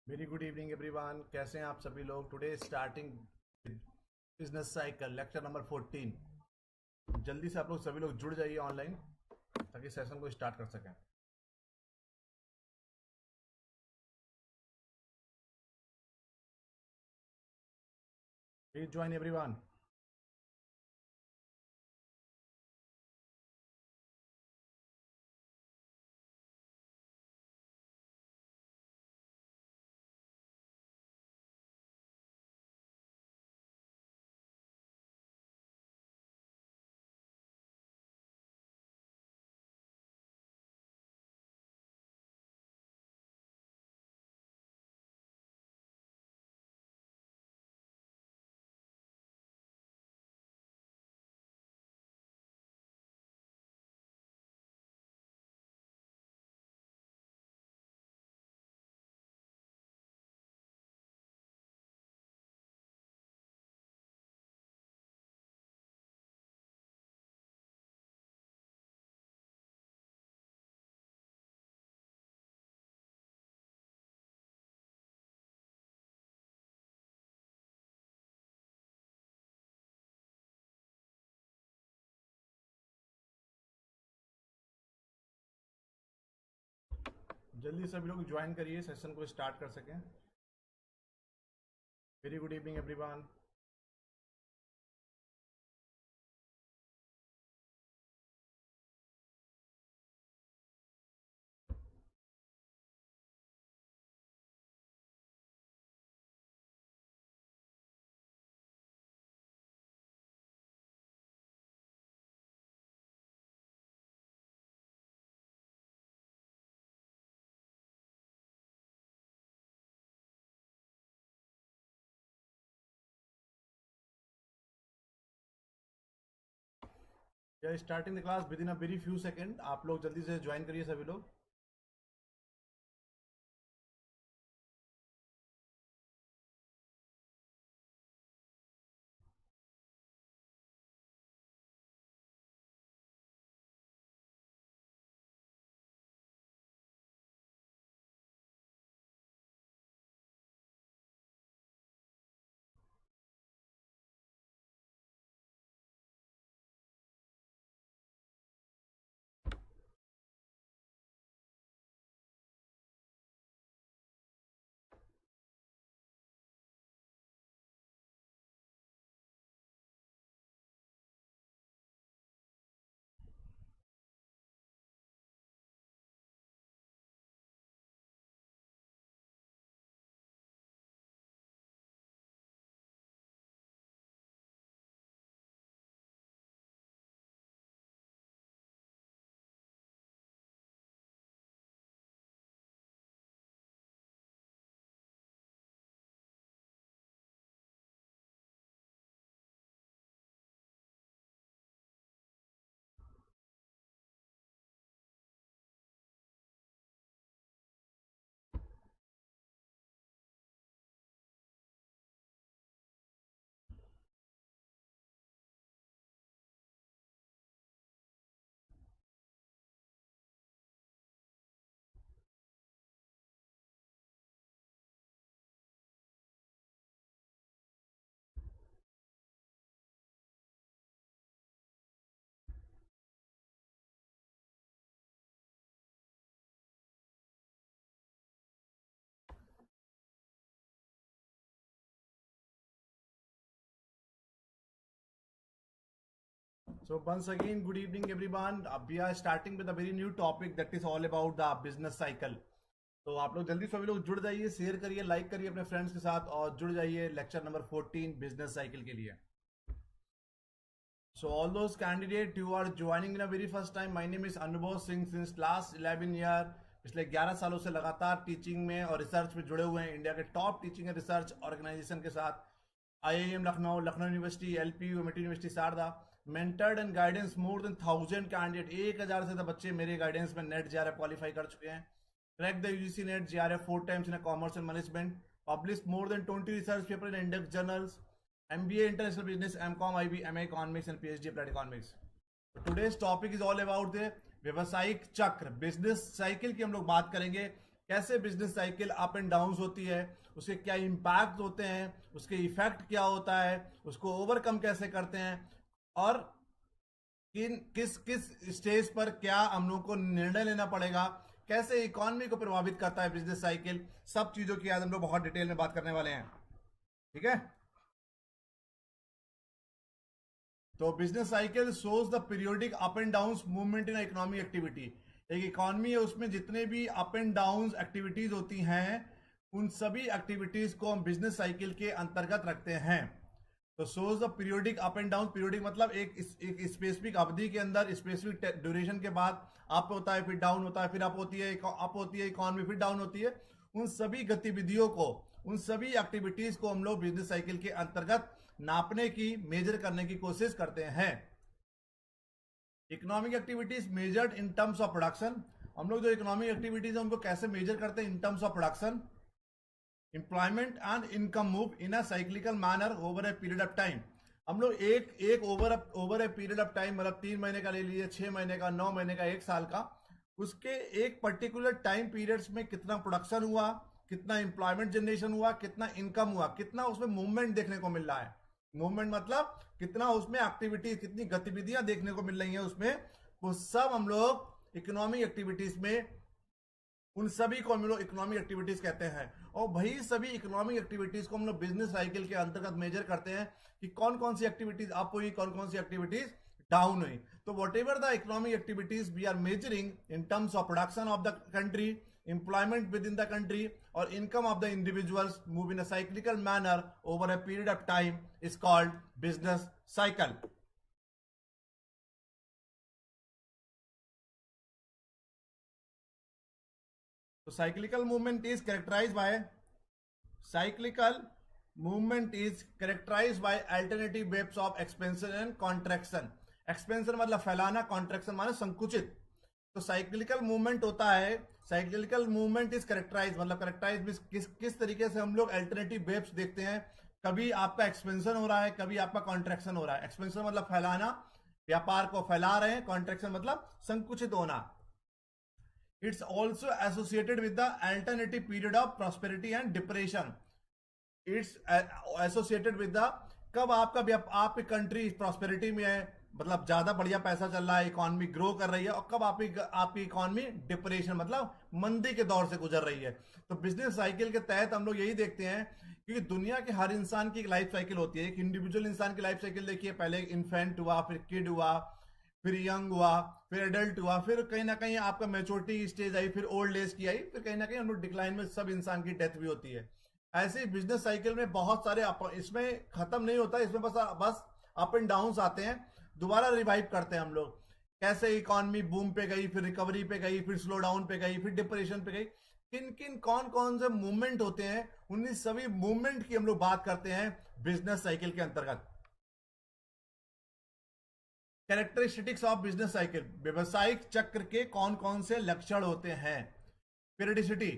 Very good evening everyone, कैसे हैं आप सभी लोग। Today starting business cycle lecture number 14। जल्दी से आप लोग सभी लोग जुड़ जाइए ऑनलाइन ताकि सेशन को स्टार्ट कर सकें। Please join everyone. जल्दी सभी लोग ज्वाइन करिए, सेशन को स्टार्ट कर सकें। Very good evening everyone. Starting the class with in a very few second. आप लोग जल्दी से ज्वाइन करिए सभी लोग। So once again, good evening everyone. We are starting with a very new topic that is all about the business cycle. तो आप लोग जल्दी सभी लोग जुड़ जाइए, शेयर करिए, लाइक करिए अपने फ्रेंड्स के साथ और जुड़ जाइए लेक्चर नंबर 14 बिजनेस साइकिल के लिए। So all those candidates who are joining in a very first time, my name is Anubhav Singh since last 11 year। पिछले 11 सालों से लगातार टीचिंग में और रिसर्च में जुड़े हुए हैं इंडिया के top teaching and research organization के साथ। IIM Lucknow, Lucknow university, LPU, Amity university Sharda. Mentored and guidance more than 1000 candidate, 1000 से ज्यादा बच्चे मेरे गाइडेंस में नेट JRF क्वालिफाई कर चुके हैं। Crack the UGC net JRF 4 times in a commerce and management, published more than 20 research papers in index journals, MBA International Business, MCOM IB, MA Economics and PhD Applied Economics। So today's topic is all about the व्यवसायिक चक्र, business cycle की हम लोग बात करेंगे कैसे business cycle up and down होती है, उसके क्या इम्पैक्ट होते हैं, उसके इफेक्ट क्या होता है, उसको ओवरकम कैसे करते हैं, और किस किस स्टेज पर क्या हम लोग को निर्णय लेना पड़ेगा, कैसे इकोनॉमी को प्रभावित करता है बिजनेस साइकिल, सब चीजों की आज हम लोग बहुत डिटेल में बात करने वाले हैं। ठीक है, तो business cycle shows the periodic up and down movement in economic activity. एक इकोनॉमी है, उसमें जितने भी अप एंड डाउन एक्टिविटीज होती हैं, उन सभी एक्टिविटीज को हम बिजनेस साइकिल के अंतर्गत रखते हैं। तो shows the periodic up and down, periodic मतलब एक स्पेसिफिक अवधि के अंदर स्पेसिफिक ड्यूरेशन के बाद अप होता है, फिर डाउन होता है, फिर अप होती है, इकोनॉमी फिर डाउन होती है। उन सभी गतिविधियों को, उन सभी एक्टिविटीज को हम लोग बिजनेस साइकिल के अंतर्गत नापने की, मेजर करने की कोशिश करते हैं। Economic activities measured in terms of production. हम लोग जो इकोनॉमिक एक्टिविटीज है उनको कैसे मेजर करते हैं? इन terms of production, employment and income move in a cyclical manner over a period of time. हम लोग एक over a period of time, मतलब 3 महीने का ले लीजिए, 6 महीने का, 9 महीने का, 1 साल का, उसके एक पर्टिकुलर टाइम पीरियड्स में कितना प्रोडक्शन हुआ, कितना एम्प्लॉयमेंट जनरेशन हुआ, कितना इनकम हुआ, कितना उसमें मूवमेंट देखने को मिल रहा है। मूवमेंट मतलब कितना उसमें एक्टिविटी, कितनी गतिविधियां देखने को मिल रही हैं उसमें, वो सब हम लोग इकोनॉमिक एक्टिविटीज में, उन सभी को हम लोग इकोनॉमिक एक्टिविटीज कहते हैं। और वही सभी इकोनॉमिक एक्टिविटीज को हम लोग बिजनेस साइकिल के अंतर्गत मेजर करते हैं कि कौन कौन सी एक्टिविटीज अप हुई, कौन कौन सी एक्टिविटीज डाउन हुई। तो whatever the economic activities we are measuring in terms of production of the country, employment within the country, or income of the individuals move in a cyclical manner over a period of time is called business cycle. So cyclical movement is characterized by alternative waves of expansion and contraction. Expansion मतलब फैलाना, contraction माने संकुचित। तो cyclical movement होता है, cyclical movement is characterized, मतलब characterized किस तरीके से हम लोग अल्टरनेटिव वेव्स देखते हैं। कभी आपका एक्सपेंशन हो रहा है, कभी आपका कॉन्ट्रैक्शन हो रहा है। एक्सपेंशन मतलब फैलाना, व्यापार को फैला रहे हैं, कॉन्ट्रैक्शन मतलब संकुचित होना। It's also associated with the alternative period of prosperity and depression. It's associated with the, कब आपकी कंट्री प्रॉस्पेरिटी में है, मतलब ज्यादा बढ़िया पैसा चल रहा है, इकोनॉमी ग्रो कर रही है, और कब आपकी इकोनॉमी डिप्रेशन मतलब मंदी के दौर से गुजर रही है। तो बिजनेस साइकिल के तहत हम लोग यही देखते हैं, क्योंकि दुनिया के हर इंसान की एक लाइफ साइकिल होती है। एक इंडिविजुअल इंसान की लाइफ साइकिल देखिए, पहले इन्फेंट हुआ, फिर किड हुआ, फिर यंग हुआ, फिर एडल्ट हुआ, फिर कहीं ना कहीं आपका मैच्योरिटी स्टेज आई, फिर ओल्ड एज की आई, फिर कहीं ना कहीं हम लोग डिक्लाइन में सब इंसान की डेथ भी होती है। ऐसे बिजनेस साइकिल में बहुत सारे इसमें खत्म नहीं होता, इसमें बस अप एंड डाउन आते हैं, दोबारा रिवाइव करते हैं हम लोग। कैसे इकोनॉमी बूम पे गई, फिर रिकवरी पे गई, फिर स्लो डाउन पे गई, फिर डिप्रेशन पे गई, किन किन कौन कौन से मूवमेंट होते हैं, उन्हीं सभी मूवमेंट की हम लोग बात करते हैं बिजनेस साइकिल के अंतर्गत। कैरेक्टरिस्टिक्स ऑफ बिजनेस साइकिल, व्यवसायिक चक्र के कौन कौन से लक्षण होते हैं। पीरियडिसिटी,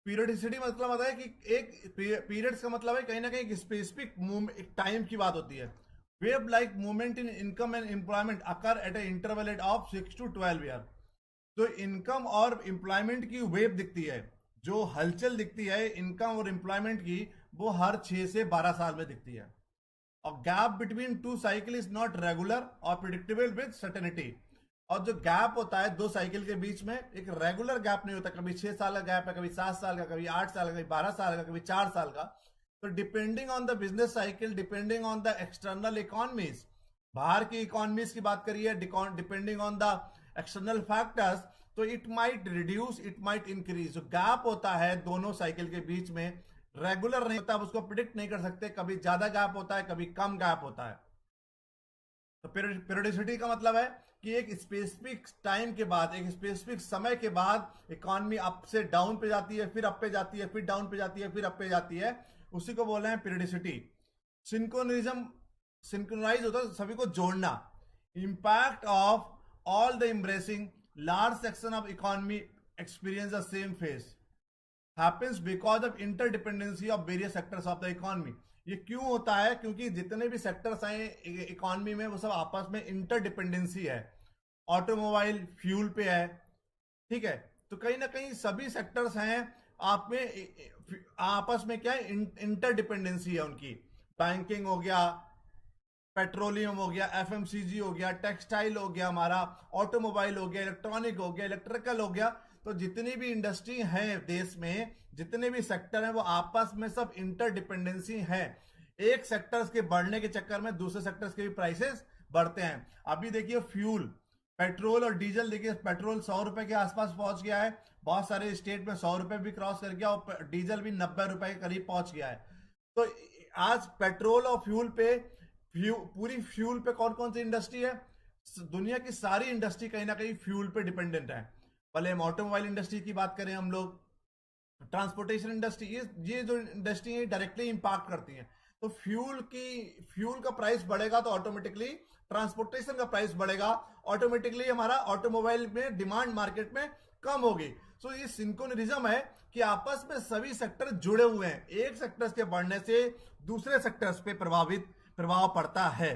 पीरियडिसिटी मतलब होता है कि एक पीरियड्स का मतलब है कहीं ना कहीं एक स्पेसिफिक टाइम की बात होती है। Wave like movement in income and employment occur at A interval of 6 to 12 year. तो इनकम और एम्प्लॉयमेंट की वेव दिखती है, जो हलचल दिखती है इनकम और एम्प्लॉयमेंट की, वो हर 6 से 12 साल में दिखती है। और gap between to cycle is not regular और प्रिडिक्टेबल विद सर्टेनिटी। और जो गैप होता है दो साइकिल के बीच में, एक रेगुलर गैप नहीं होता, कभी 6 साल का गैप है, कभी 7 साल का, कभी 8 साल का, कभी 12 साल का, कभी 4 साल का। तो depending on the business cycle, depending on the external economies, बाहर की इकोनॉमीज की बात करिए, depending on the external factors, तो it might reduce, it might increase. जो गैप होता है दोनों साइकिल के बीच में, रेगुलर नहीं होता, उसको प्रिडिक्ट नहीं कर सकते, कभी ज्यादा गैप होता है, कभी कम गैप होता है। तो पीरियडिसिटी का मतलब है कि एक स्पेसिफिक टाइम के बाद, एक स्पेसिफिक समय के बाद इकोनॉमी अप से डाउन पे जाती है, फिर अप पे जाती है, फिर डाउन पे जाती है, फिर अप पे जाती है, उसी को बोल रहे हैं पीरियडिसिटी। सिंक्रोनिज्म, सिंक्रोनाइज होता है सभी को जोड़ना। Impact of all the embracing large section of economy experience the same phase happens because of interdependency of various sectors of the economy। ये क्यों होता है? क्योंकि जितने भी सेक्टर्स आए इकोनॉमी में, वो सब आपस में इंटरडिपेंडेंसी है। ऑटोमोबाइल फ्यूल पे है, ठीक है, तो कहीं ना कहीं सभी सेक्टर्स हैं आप में आपस में क्या है, इंटरडिपेंडेंसी है उनकी। बैंकिंग हो गया, पेट्रोलियम हो गया, एफएमसीजी हो गया, टेक्सटाइल हो गया, हमारा ऑटोमोबाइल हो गया, इलेक्ट्रॉनिक हो गया, इलेक्ट्रिकल हो गया। तो जितनी भी इंडस्ट्री है देश में, जितने भी सेक्टर हैं, वो आपस में सब इंटरडिपेंडेंसी है। एक सेक्टर्स के बढ़ने के चक्कर में दूसरे सेक्टर्स के भी प्राइसेस बढ़ते हैं। अभी देखिए फ्यूल, पेट्रोल और डीजल, देखिए पेट्रोल 100 रुपए के आसपास पहुंच गया है, बहुत सारे स्टेट में 100 रुपए भी क्रॉस कर गया, और डीजल भी 90 रुपए के करीब पहुंच गया है। तो आज पेट्रोल और फ्यूल पे, पूरी फ्यूल पे कौन कौन सी इंडस्ट्री है? दुनिया की सारी इंडस्ट्री कहीं ना कहीं फ्यूल पे डिपेंडेंट है। भले हम ऑटोमोबाइल इंडस्ट्री की बात करें, हम लोग ट्रांसपोर्टेशन इंडस्ट्री, ये जो इंडस्ट्री है डायरेक्टली इंपैक्ट करती है। तो फ्यूल का प्राइस बढ़ेगा तो ऑटोमेटिकली ट्रांसपोर्टेशन का प्राइस बढ़ेगा, ऑटोमेटिकली हमारा ऑटोमोबाइल में डिमांड मार्केट में कम होगी। सो ये सिंक्रोनिज्म है कि आपस में सभी सेक्टर जुड़े हुए हैं, एक सेक्टर्स के बढ़ने से दूसरे सेक्टर्स पे प्रभाव पड़ता है।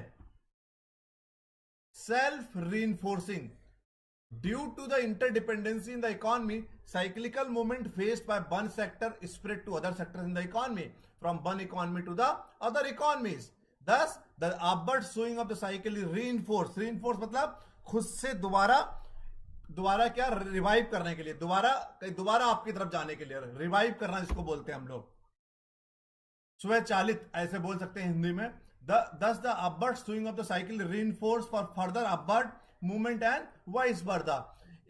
Self reinforcing, due to the interdependency in the economy, cyclical movement faced by one sector spread to other sectors in the economy, from one economy to the other economies. Thus, the upward swing of the cycle is reinforced. Reinforce मतलब खुद से दोबारा क्या, revive करने के लिए, दोबारा आपकी तरफ जाने के लिए, रिवाइव करना जिसको बोलते हैं हम लोग, स्वचालित ऐसे बोल सकते हैं हिंदी में। Thus the upward swing of the cycle reinforced for further upward movement and vice versa.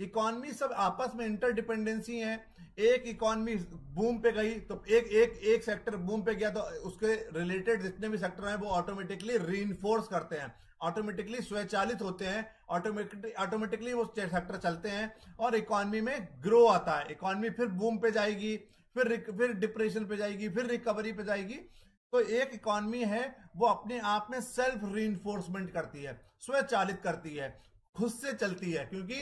Economy सब आपस में इंटरडिपेंडेंसी है। एक इकोनॉमी बूम पे गई तो एक सेक्टर बूम पे गया तो उसके रिलेटेड जितने भी सेक्टर हैं वो ऑटोमेटिकली रीइंफोर्स करते हैं, ऑटोमेटिकली स्वचालित होते हैं, ऑटोमेटिकली वो सेक्टर चलते हैं और इकोनॉमी में ग्रो आता है। इकोनॉमी फिर बूम पे जाएगी, फिर डिप्रेशन पे जाएगी, फिर रिकवरी पे जाएगी। तो एक इकोनॉमी है वो अपने आप में सेल्फ रीइंफोर्समेंट करती है, स्वचालित करती है, खुद से चलती है, क्योंकि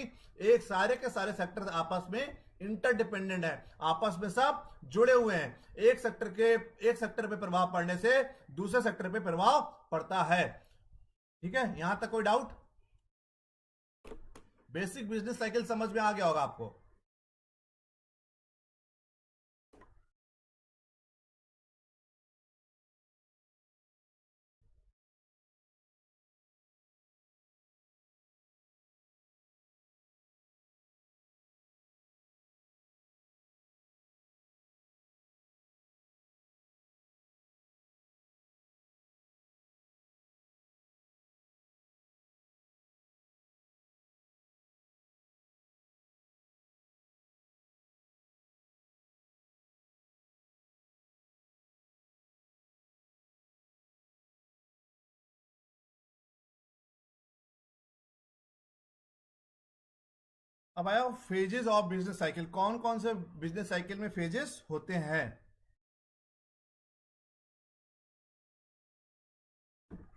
एक सारे के सारे सेक्टर आपस में इंटरडिपेंडेंट है, आपस में सब जुड़े हुए हैं। एक सेक्टर पे प्रभाव पड़ने से दूसरे सेक्टर पे प्रभाव पड़ता है। ठीक है, यहां तक कोई डाउट? बेसिक बिजनेस साइकिल समझ में आ गया होगा आपको। अब आया फेजेस ऑफ बिजनेस साइकिल। कौन कौन से बिजनेस साइकिल में फेजेस होते हैं?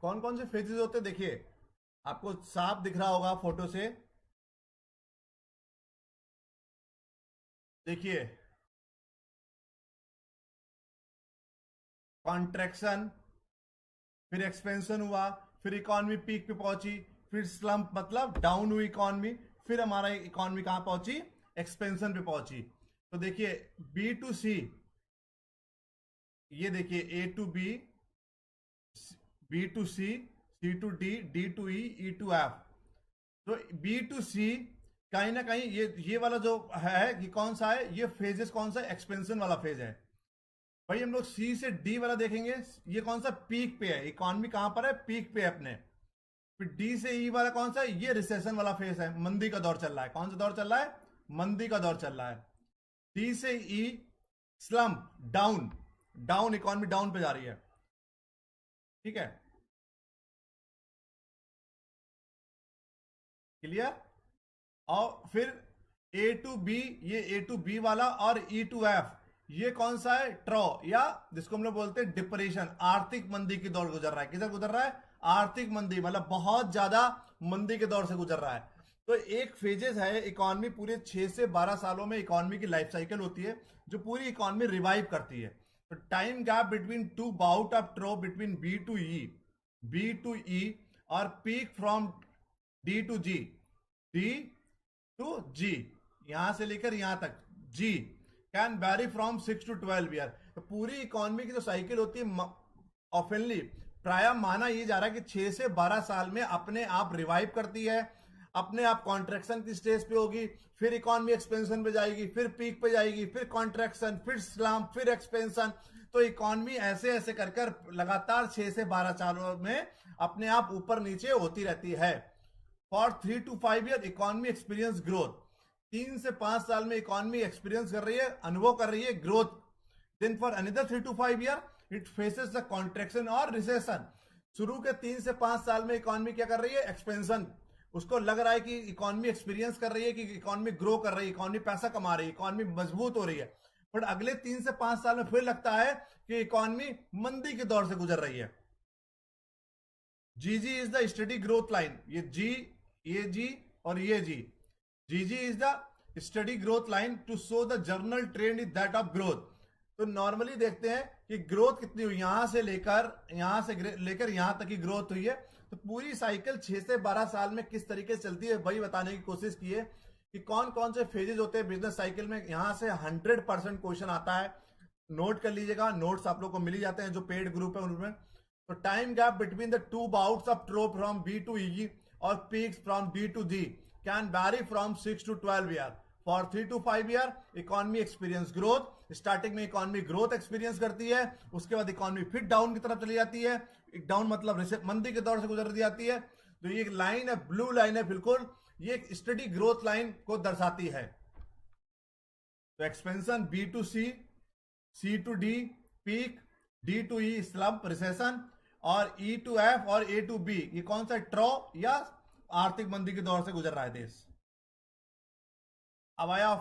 कौन कौन से फेजेस होते हैं? देखिए आपको साफ दिख रहा होगा फोटो से। देखिए कॉन्ट्रैक्शन, फिर एक्सपेंशन हुआ, फिर इकोनॉमी पीक पे पहुंची, फिर स्लम्प मतलब डाउन हुई इकोनॉमी, फिर हमारा इकोनॉमी कहां पहुंची? एक्सपेंशन पे पहुंची। तो देखिए बी टू सी, ये देखिए A to B, B to C, C to D, D to E to F. तो बी टू सी कहीं ना कहीं ये वाला जो है कि कौन सा है, ये फेजेस कौन सा? एक्सपेंशन वाला फेज है। भाई हम लोग सी से डी वाला देखेंगे, ये कौन सा? पीक पे है, इकोनॉमी कहां पर है? पीक पे है अपने। फिर डी से ई वाला कौन सा है? ये रिसेशन वाला फेज है, मंदी का दौर चल रहा है। कौन सा दौर चल रहा है? मंदी का दौर चल रहा है। डी से ई स्लम्प, डाउन इकोनॉमी डाउन पे जा रही है। ठीक है, क्लियर? और फिर ए टू बी, ये ए टू बी वाला, और ई टू एफ ये कौन सा है? ट्रॉ, या जिसको हम लोग बोलते हैं डिप्रेशन, आर्थिक मंदी की दौर गुजर रहा है। किधर गुजर रहा है? आर्थिक मंदी, मतलब बहुत ज्यादा मंदी के दौर से गुजर रहा है। तो एक फेजेस है इकोनॉमी, पूरे 6 से 12 सालों में इकोनॉमी की लाइफ साइकिल होती है जो पूरी इकोनॉमी रिवाइव करती है। तो time gap between two bouts of trough between B to E और peak from D to G, D to G, यहां से लेकर यहां तक, G can vary from 6 to 12 year. तो पूरी इकोनॉमी की जो साइकिल होती है ऑफनली प्राय माना ये जा रहा है कि 6 से 12 साल में अपने आप रिवाइव करती है, अपने आप कॉन्ट्रैक्शन की स्टेज पे होगी, फिर इकोनॉमी एक्सपेंशन पे जाएगी, फिर पीक पे जाएगी, फिर कॉन्ट्रैक्शन, फिर स्लम्प, फिर एक्सपेंशन। तो इकोनॉमी ऐसे ऐसे कर कर लगातार 6 से 12 सालों में अपने आप ऊपर नीचे होती रहती है। For 3 to 5 year economy experience growth, 3 से 5 साल में इकोनॉमी एक्सपीरियंस कर रही है, अनुभव कर रही है growth. Then for another 3 to 5 year it faces the contraction और रिसेशन। शुरू के 3 से 5 साल में इकोनॉमी क्या कर रही है, एक्सपेंशन। उसको लग रहा है कि इकोनॉमी एक्सपीरियंस कर रही है, कि इकोनॉमी ग्रो कर रही है, इकोनॉमी पैसा कमा रही है, इकोनॉमी मजबूत हो रही है। बट अगले 3 से 5 साल में फिर लगता है कि इकोनॉमी मंदी के दौर से गुजर रही है। GG is the steady growth line, ये जी और ये GG is the steady growth line to show the general trend is that of growth. तो नॉर्मली देखते हैं कि ग्रोथ कितनी हुई, यहां से लेकर यहां तक की ग्रोथ हुई है। तो पूरी साइकिल 6 से 12 साल में किस तरीके से चलती है वही बताने की कोशिश की है कि कौन कौन से फेजेस होते हैं बिजनेस साइकिल में। यहां से 100% क्वेश्चन आता है, नोट कर लीजिएगा, नोट्स आप लोग को मिल ही जाते हैं जो पेड ग्रुप है उनमें। तो time gap between the two bouts of trough from B to E और peaks from D to G can vary from 6 to 12 year. For 3 to 5 year economy experience growth. Starting में economy growth experience करती है, उसके बाद economy फिर down की तरफ चली जाती है, डाउन मतलब मंदी के दौर से गुजर जाती है। तो ये एक लाइन है, ब्लू लाइन है बिल्कुल, ये एक स्टडी ग्रोथ लाइन को दर्शाती है। तो expansion B to C to D peak, D to E slump recession, और ई टू एफ और ए टू बी ये कौन सा ट्रॉ या आर्थिक मंदी के दौर से गुजर रहा है देश। अब आया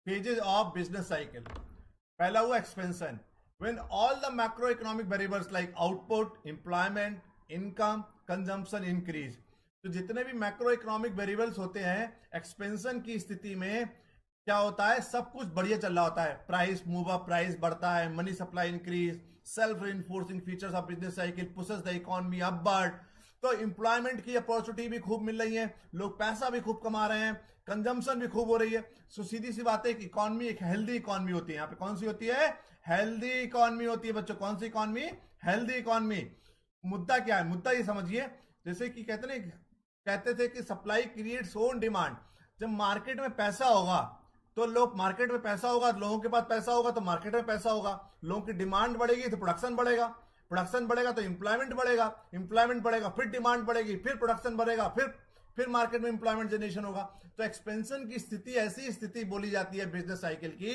फेजेस ऑफ बिजनेस साइकिल। पहला हुआ expansion, when all the macro economic variables like output, employment, income, consumption increase. तो जितने भी मैक्रो इकोनॉमिक वेरिएबल्स होते हैं एक्सपेंशन की स्थिति में क्या होता है, सब कुछ बढ़िया चल रहा होता है, प्राइस मूव अप, प्राइस बढ़ता है, money supply increase, self reinforcing features of business cycle pushes the economy upward. तो एम्प्लॉयमेंट की अपॉर्चुनिटी भी खूब मिल रही है, लोग पैसा भी खूब कमा रहे हैं, कंजम्पशन भी खूब हो रही है। सो सीधी सी बात है कि इकोनॉमी एक हेल्दी इकोनॉमी होती है। यहाँ पे कौन सी होती है, हेल्दी इकोनॉमी होती है बच्चों। कौन सी इकोनॉमी, हेल्दी इकोनॉमी। मुद्दा क्या है, मुद्दा ये समझिए, जैसे कि कहते थे कि सप्लाई क्रिएट्स ओन डिमांड। जब मार्केट में पैसा होगा तो मार्केट में पैसा होगा, लोगों के पास पैसा होगा तो मार्केट में पैसा होगा, लोगों की डिमांड बढ़ेगी तो प्रोडक्शन बढ़ेगा, प्रोडक्शन बढ़ेगा तो एम्प्लॉयमेंट बढ़ेगा, एम्प्लॉयमेंट बढ़ेगा फिर डिमांड बढ़ेगी, फिर प्रोडक्शन बढ़ेगा, फिर मार्केट में एम्प्लॉयमेंट जनरेशन होगा। तो एक्सपेंशन की स्थिति ऐसी स्थिति बोली जाती है बिजनेस साइकिल की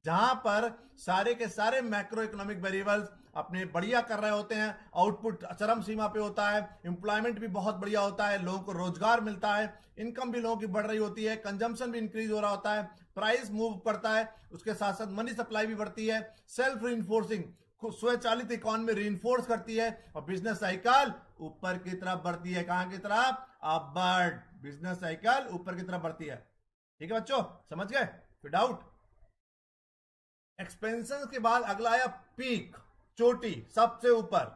जहां पर सारे के सारे मैक्रो इकोनॉमिक वेरिएबल्स अपने बढ़िया कर रहे होते हैं, आउटपुट चरम सीमा पे होता है, एम्प्लॉयमेंट भी बहुत बढ़िया होता है, लोगों को रोजगार मिलता है, इनकम भी लोगों की बढ़ रही होती है, कंजम्पशन भी इंक्रीज हो रहा होता है, प्राइस मूव करता है, उसके साथ साथ मनी सप्लाई भी बढ़ती है, सेल्फ रिइंफोर्सिंग स्वचालित इकोनॉमी रिइंफोर्स करती है, और बिजनेस साइकिल ऊपर की तरफ बढ़ती है। कहां की तरफ, अपवर्ड। बिजनेस साइकिल ऊपर की तरफ बढ़ती है। ठीक है बच्चों, समझ गए, कोई डाउट। एक्सपेंशन के बाद अगला आया पीक, चोटी, सबसे ऊपर।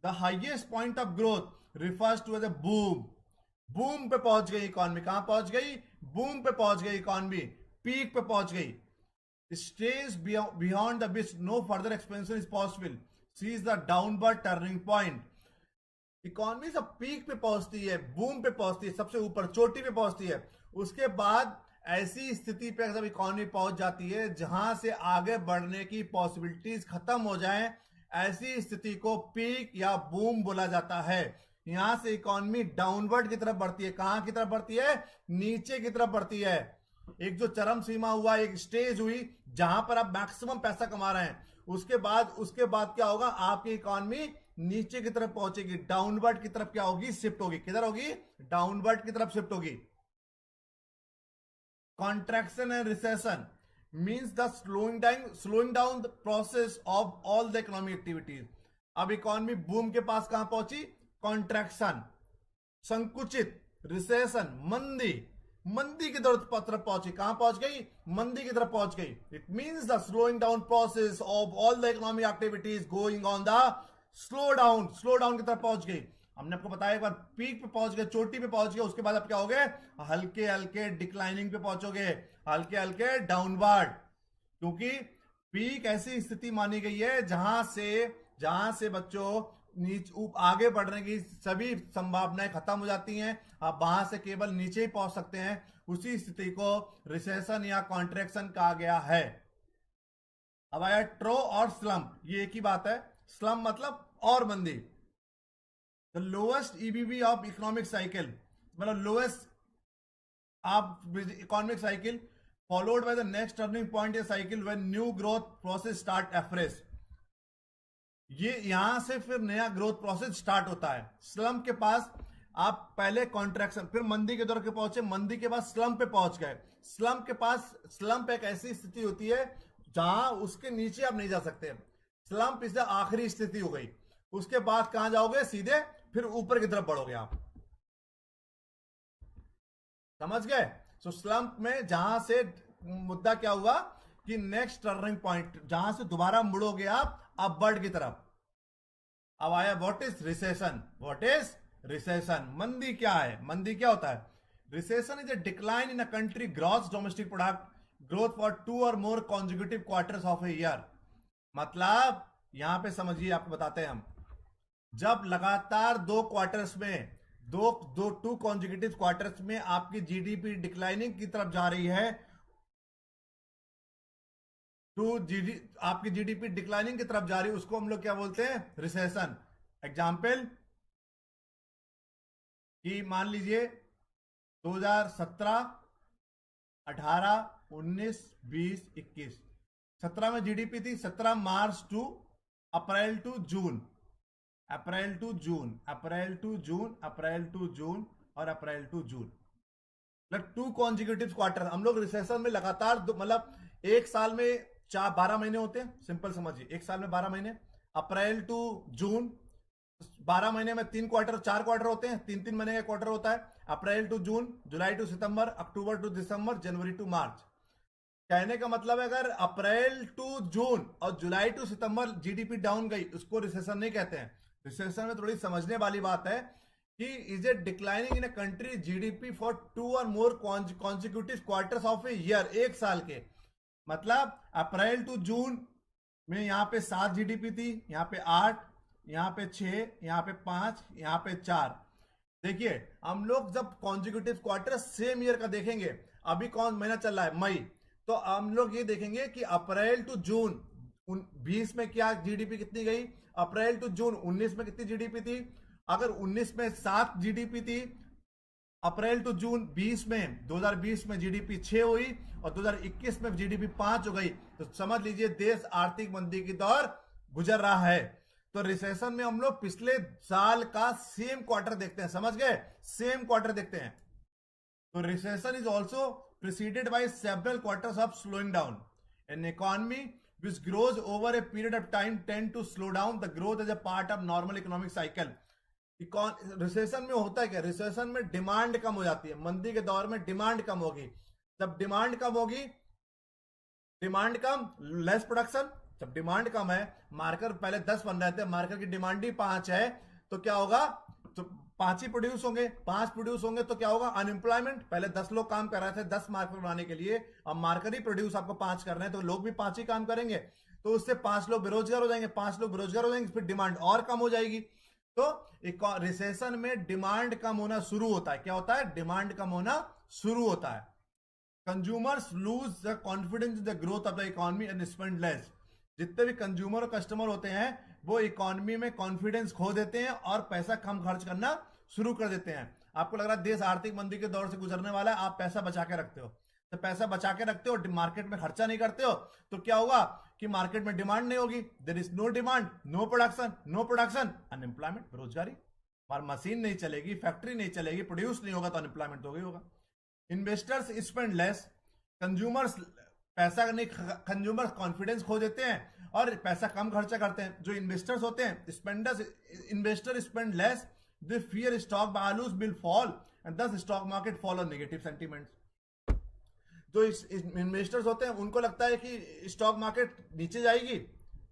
The highest point of growth refers to as a boom. Boom पे पहुंच गई इकोनॉमी, कहां पहुंच गई, बूम पे पहुंच गई इकोनॉमी, पीक पे पहुंच गई। Stage beyond the which no further expansion is possible sees the downward turning point। Economy सब पीक पे पहुंचती है, बूम पे पहुंचती है, सबसे ऊपर चोटी पे पहुंचती है, उसके बाद ऐसी स्थिति पे जब इकोनॉमी पहुंच जाती है जहां से आगे बढ़ने की पॉसिबिलिटीज खत्म हो जाए, ऐसी स्थिति को पीक या बूम बोला जाता है। यहां से इकोनॉमी डाउनवर्ड की तरफ बढ़ती है। कहां की तरफ बढ़ती है, नीचे की तरफ बढ़ती है। एक जो चरम सीमा हुआ, एक स्टेज हुई जहां पर आप मैक्सिमम पैसा कमा रहे हैं, उसके बाद क्या होगा, आपकी इकोनॉमी नीचे की तरफ पहुंचेगी, डाउनवर्ड की तरफ क्या होगी, शिफ्ट होगी। किधर होगी, डाउनवर्ड की तरफ शिफ्ट होगी। Contraction and recession means the slowing down the process of all the economic activities. अब इकोनॉमी बूम के पास कहां पहुंची, कॉन्ट्रैक्शन, संकुचित, रिसेशन, मंदी की तरफ पहुंची। कहां पहुंच गई, मंदी की तरफ पहुंच गई। It means the slowing down process of all the economic activities going on the slow down की तरफ पहुंच गई। हमने आपको बताया एक बार पीक पे पहुंच गए, चोटी पे पहुंच गए, उसके बाद आप क्या हो गए, हल्के हल्के डिक्लाइनिंग पे पहुंचोगे, हल्के हल्के डाउनवर्ड। क्योंकि पीक ऐसी स्थिति मानी गई है जहां से बच्चों आगे बढ़ने की सभी संभावनाएं खत्म हो जाती हैं, आप वहां से केवल नीचे ही पहुंच सकते हैं। उसी स्थिति को रिसेशन या कॉन्ट्रैक्शन कहा गया है। अब आया ट्रो और स्लम्प, ये एक ही बात है। स्लम्प मतलब और मंदी। The lowest ebb of economic cycle, मतलब लोएस्ट आप economic cycle followed by the next turning point a cycle when new growth process start afresh. ये यहां से फिर नया ग्रोथ प्रोसेस स्टार्ट होता है। स्लम्प के पास आप पहले कॉन्ट्रैक्शन, फिर मंदी के दौर के पहुंचे, मंदी के बाद स्लम्प पे पहुंच गए। स्लम्प के पास, स्लम्प एक ऐसी स्थिति होती है जहां उसके नीचे आप नहीं जा सकते। स्लम्प इससे आखिरी स्थिति हो गई। उसके बाद कहां जाओगे, सीधे फिर ऊपर की तरफ बढ़ोगे आप। समझ गए? सो स्लम्प में जहां से मुद्दा क्या हुआ कि नेक्स्ट टर्निंग पॉइंट, जहां से दोबारा मुड़ोगे आप अपवर्ड की तरफ। अब आया what is recession. What is recession, मंदी क्या है? मंदी क्या होता है? Recession is a decline in a country gross domestic product growth for 2 or more consecutive quarters of a year. मतलब यहां पे समझिए, आपको बताते हैं हम, जब लगातार 2 क्वार्टर्स में, टू कॉन्जिक्यूटिव क्वार्टर्स में आपकी जीडीपी डिक्लाइनिंग की तरफ जा रही है, आपकी जीडीपी डिक्लाइनिंग की तरफ जा रही है, उसको हम लोग क्या बोलते हैं, रिसेशन। एग्जाम्पल कि मान लीजिए 2017, 18, 19, 20, 21, 17 में जीडीपी थी 17 March to April to June, April to June, April to June, April to June और अप्रैल टू जून, मतलब 2 कॉन्जिक्यूटिव क्वार्टर। हम लोग रिसेशन में लगातार मतलब एक साल में 12 महीने होते हैं, सिंपल समझिए, एक साल में 12 महीने, अप्रैल टू जून 12 महीने में 3 क्वार्टर, 4 क्वार्टर होते हैं, 3-3 महीने का क्वार्टर होता है। April to June, July to September, October to December, January to March. कहने का मतलब है अगर अप्रैल टू जून और July to September GDP down गई, उसको रिसेशन नहीं कहते हैं। रिसेशन में थोड़ी समझने वाली बात है कि is a declining in a country GDP for 2 or more consecutive quarters of a year, एक साल के। मतलब अप्रैल टू जून में यहां पे 7 जीडीपी थी, यहां पे 8, यहां पे 6, यहां पे 5, यहां पे 4। देखिए हम लोग जब कॉन्जिक्यूटिव क्वार्टर सेम ईयर का देखेंगे, अभी कौन महीना चल रहा है, मई, तो हम लोग ये देखेंगे कि अप्रैल टू जून 20 में क्या जीडीपी कितनी गई, अप्रैल टू जून 19 में कितनी जीडीपी थी। अगर 19 में 7 जीडीपी थी, अप्रैल टू जून 2020 में जीडीपी 6 हुई और 2021 में जीडीपी 5 हो गई, तो समझ लीजिए देश आर्थिक मंदी की दौर गुजर रहा है। तो रिसेशन में हम लोग पिछले साल का सेम क्वार्टर देखते हैं, समझ गए, सेम क्वार्टर देखते हैं। तो recession is also preceded by several quarters of slowing down. An economy which grows over a period of time tend to slow down the growth as a part of normal economic cycle। Recession में होता है क्या, recession में demand कम हो जाती है, मंदी के दौर में डिमांड कम होगी। जब डिमांड कम होगी, डिमांड कम, लेस प्रोडक्शन। जब डिमांड कम है, मार्कर पहले 10 बन रहे थे, मार्कर की डिमांड ही 5 है, तो क्या होगा, तो 5 ही प्रोड्यूस होंगे, 5 प्रोड्यूस होंगे तो क्या होगा, अनएम्प्लॉयमेंट। पहले 10 लोग काम कर रहे थे 10 मार्कर बनाने के लिए, अब मार्कर ही प्रोड्यूस आपको 5 कर रहे हैं, तो लोग भी 5 ही काम करेंगे, तो उससे 5 लोग बेरोजगार हो जाएंगे, 5 लोग बेरोजगार हो जाएंगे, फिर डिमांड और कम हो जाएगी। तो रिसेशन में डिमांड कम होना शुरू होता है। क्या होता है, डिमांड कम होना शुरू होता है। Consumers lose the confidence in the growth of the economy and spend less. जितने भी कंज्यूमर और कस्टमर होते हैं वो इकोनॉमी में कॉन्फिडेंस खो देते हैं और पैसा कम खर्च करना शुरू कर देते हैं। आपको लग रहा है देश आर्थिक मंदी के दौर से गुजरने वाला है, आप पैसा बचा के रखते हो, तो पैसा बचा के रखते हो, मार्केट में खर्चा नहीं करते हो, तो क्या होगा कि मार्केट में डिमांड नहीं होगी, there is no demand, no production, no production, unemployment, बेरोजगारी। और मशीन नहीं चलेगी, फैक्ट्री नहीं चलेगी, प्रोड्यूस नहीं होगा तो अनएम्प्लॉयमेंट तो ही होगा। इन्वेस्टर्स स्पेंड लेस, कंज्यूमर्स पैसा नहीं, कंज्यूमर्स कॉन्फिडेंस खो देते हैं और पैसा कम खर्चा करते हैं। जो इन्वेस्टर्स होते हैं, spenders, investor spend less, they fear stock values will fall and thus stock market follow negative sentiments. जो इन्वेस्टर्स होते हैं उनको लगता है कि स्टॉक मार्केट नीचे जाएगी,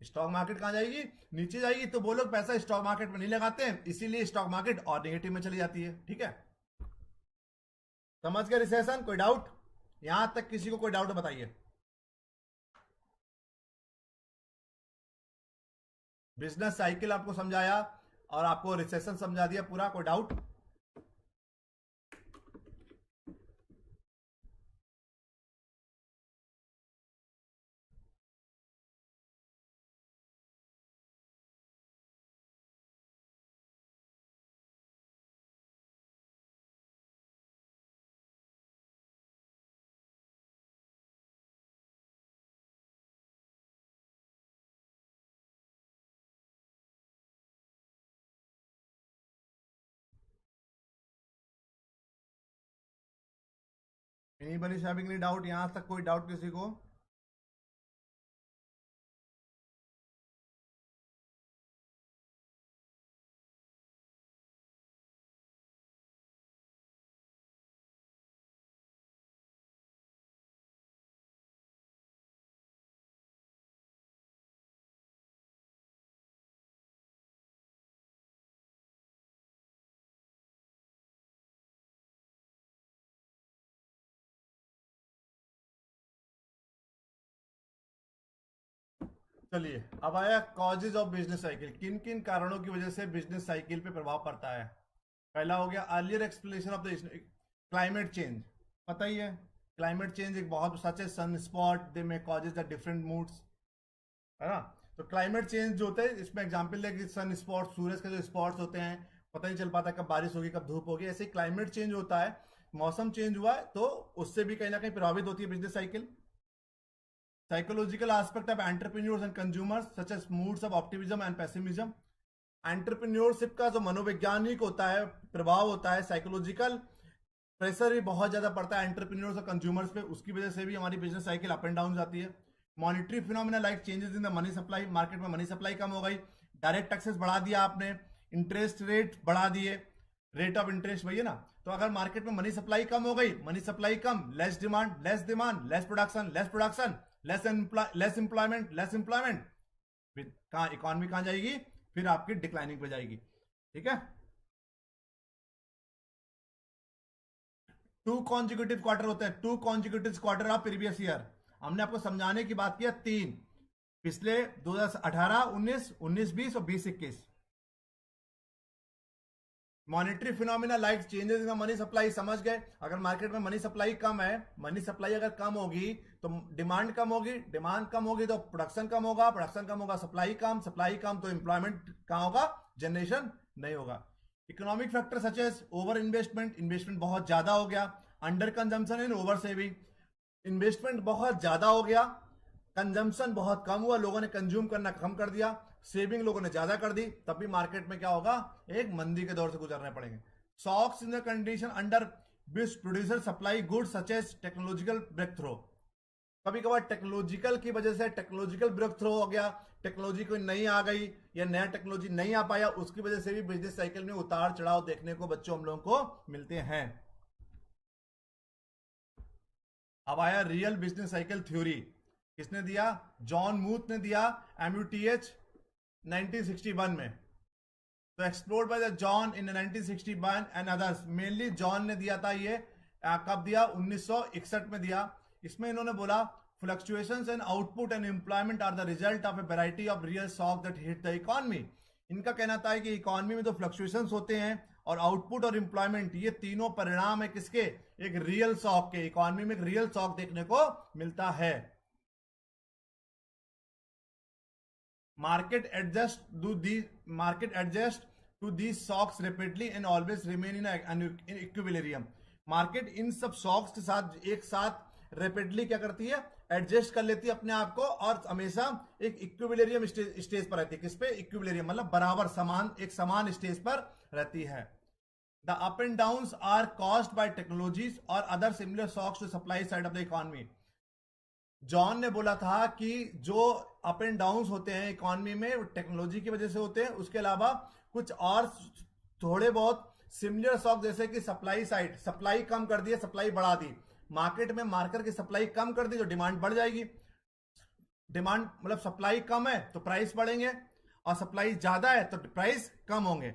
स्टॉक मार्केट कहां जाएगी? नीचे जाएगी। तो वो लोग पैसा स्टॉक मार्केट में नहीं लगाते हैं, इसीलिए स्टॉक मार्केट और नेगेटिव में चली जाती है। ठीक है, समझ गए रिसेशन? कोई डाउट? यहां तक किसी को कोई डाउट बताइए। बिजनेस साइकिल आपको समझाया और आपको रिसेशन समझा दिया पूरा। कोई doubt? Anybody having any doubt? यहां तक कोई डाउट किसी को? चलिए, अब आया कॉजेज ऑफ बिजनेस साइकिल। किन किन कारणों की वजह से बिजनेस साइकिल पे प्रभाव पड़ता है? पहला हो गया earlier explanation of the climate change. पता ही है क्लाइमेट चेंज एक बहुत सच है। सन स्पॉट दे में कॉजेज द डिफरेंट मूड्स, है ना? तो क्लाइमेट चेंज जो होता है, इसमें एग्जांपल है कि सन स्पॉट, सूरज के जो स्पॉट्स होते हैं, पता नहीं चल पाता कब बारिश होगी कब धूप होगी। ऐसे क्लाइमेट चेंज होता है, मौसम चेंज हुआ है, तो उससे भी कहीं ना कहीं प्रभावित होती है business cycle. Psychological aspect of entrepreneurs and consumers such as moods of optimism and pessimism। Entrepreneurship का जो मनोवैज्ञानिक होता है, प्रभाव होता है, साइकोलॉजिकल प्रेशर भी बहुत ज्यादा पड़ता है एंटरप्रेन्योर्स और कंज्यूमर्स पे। उसकी वजह से भी हमारी business cycle up and down जाती है। Monetary phenomena like changes in the money supply, market में मनी सप्लाई कम हो गई, डायरेक्ट टैक्सेस बढ़ा दिया आपने, इंटरेस्ट रेट बढ़ा दिए, रेट ऑफ इंटरेस्ट वही है ना। तो अगर मार्केट में मनी सप्लाई कम हो गई, मनी सप्लाई कम, less demand, less demand, less production, less production, less employment, less employment, फिर कहां इकोनॉमी कहां जाएगी? फिर आपकी डिक्लाइनिंग पे जाएगी। ठीक है, 2 कॉन्जिक्यूटिव क्वार्टर होते हैं, 2 consecutive quarter of previous year. हमने आपको समझाने की बात किया 3, पिछले 2018, 19, 19-20 और 20-21। Monetary phenomena like changes in money supply, समझ गए? अगर मार्केट में मनी सप्लाई कम है, मनी सप्लाई अगर कम होगी तो डिमांड कम होगी, डिमांड कम होगी तो प्रोडक्शन कम होगा, प्रोडक्शन कम होगा, सप्लाई कम, सप्लाई कम तो एम्प्लॉयमेंट कहां होगा? जनरेशन नहीं होगा। Economic factor such as over investment, investment बहुत ज्यादा हो गया, under consumption and over saving. Investment बहुत ज्यादा हो गया, कंजम्पशन बहुत कम हुआ, लोगों ने कंज्यूम करना कम कर दिया, सेविंग लोगों ने ज्यादा कर दी, तब भी मार्केट में क्या होगा? एक मंदी के दौर से गुजरने पड़ेंगे। Shocks in the condition under which producer supply goods such as technological breakthrough. कभी कभार टेक्नोलॉजिकल की वजह से टेक्नोलॉजिकल ब्रेक थ्रो हो गया, टेक्नोलॉजी कोई नई आ गई या नया टेक्नोलॉजी नहीं आ पाया, उसकी वजह से भी बिजनेस साइकिल में उतार चढ़ाव देखने को बच्चों हम लोगों को मिलते हैं। अब आया रियल बिजनेस साइकिल थ्योरी। किसने दिया? जॉन मूथ ने दिया, MUTH 1961 में। तो explored by the John in 1961 and others. Mainly John ने दिया था ये। कब दिया? 1961 में दिया। इसमें इन्होंने बोला fluctuations in output and employment are the result of a variety of real shock that hit the economy. इनका कहना था कि इकोनॉमी में तो फ्लक्चुएशंस होते हैं और आउटपुट और एम्प्लॉयमेंट, ये तीनों परिणाम है किसके? एक रियल शॉक के। इकोनॉमी में एक रियल शॉक देखने को मिलता है। Market adjust to these shocks rapidly and always remain in an equilibrium। Market in सब शॉक्स के साथ एक साथ रैपिडली क्या करती है? एडजस्ट कर लेती है अपने आप को और हमेशा एक इक्विलिब्रियम स्टेज पर रहती है। किस पे? इक्विलिब्रियम, मतलब बराबर, समान, एक समान स्टेज पर रहती है। The up and downs are caused by technologies और other similar shocks to supply side of the economy. John ने बोला था कि जो अप एंड डाउन होते हैं इकोनॉमी में टेक्नोलॉजी की वजह से होते हैं, उसके अलावा कुछ और थोड़े बहुत सिमिलर शॉक, जैसे कि सप्लाई साइड, सप्लाई कम कर दी, सप्लाई बढ़ा दी, मार्केट में मार्केट की सप्लाई कम कर दी तो डिमांड बढ़ जाएगी, डिमांड मतलब सप्लाई कम है तो प्राइस बढ़ेंगे, और सप्लाई ज्यादा है तो प्राइस कम होंगे।